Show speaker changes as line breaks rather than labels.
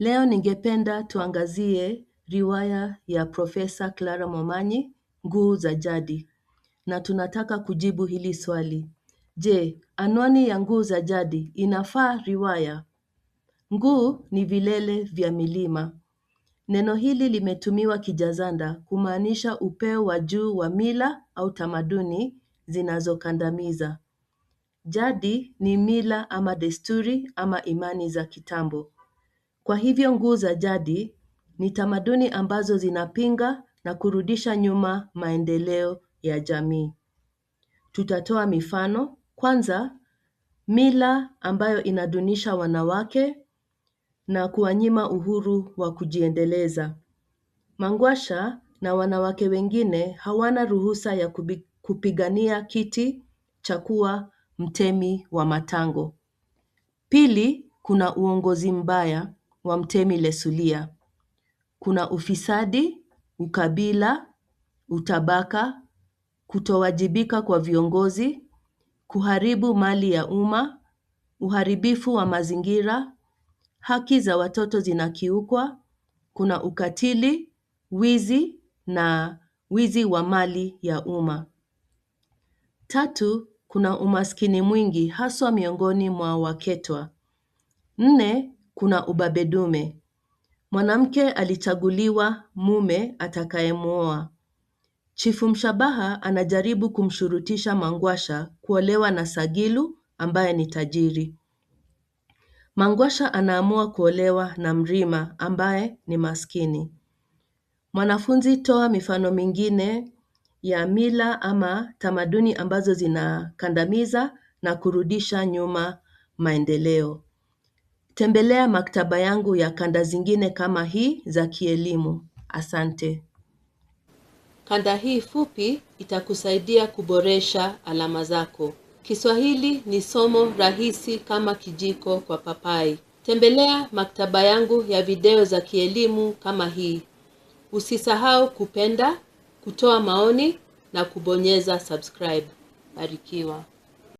Leo ningependa tuangazie riwaya ya Profesa Clara Momanyi, Nguu za Jadi. Na tunataka kujibu hili swali. Je, anwani ya Nguu za Jadi inafaa riwaya? Nguu ni vilele vya milima. Neno hili limetumiwa kijazanda kumaanisha upeo wa juu wa mila au tamaduni zinazokandamiza. Jadi ni mila ama desturi ama imani za kitambo. Kwa hivyo Nguu za Jadi ni tamaduni ambazo zinapinga na kurudisha nyuma maendeleo ya jamii. Tutatoa mifano. Kwanza, mila ambayo inadunisha wanawake na kuwanyima uhuru wa kujiendeleza. Mangwasha na wanawake wengine hawana ruhusa ya kupigania kiti cha kuwa mtemi wa matango. Pili, kuna uongozi mbaya wa Mtemi Lesulia. Kuna ufisadi, ukabila, utabaka, kutowajibika kwa viongozi, kuharibu mali ya umma, uharibifu wa mazingira, haki za watoto zinakiukwa, kuna ukatili, wizi na wizi wa mali ya umma. Tatu, kuna umaskini mwingi haswa miongoni mwa waketwa. Nne, kuna ubabe dume. Mwanamke alichaguliwa mume atakayemuoa. Chifu Mshabaha anajaribu kumshurutisha Mangwasha kuolewa na Sagilu ambaye ni tajiri. Mangwasha anaamua kuolewa na Mrima ambaye ni maskini. Mwanafunzi, toa mifano mingine ya mila ama tamaduni ambazo zinakandamiza na kurudisha nyuma maendeleo. Tembelea maktaba yangu ya kanda zingine kama hii za kielimu. Asante. Kanda hii fupi itakusaidia kuboresha alama zako. Kiswahili ni somo rahisi kama kijiko kwa papai. Tembelea maktaba yangu ya video za kielimu kama hii. Usisahau kupenda, kutoa maoni na kubonyeza subscribe. Barikiwa.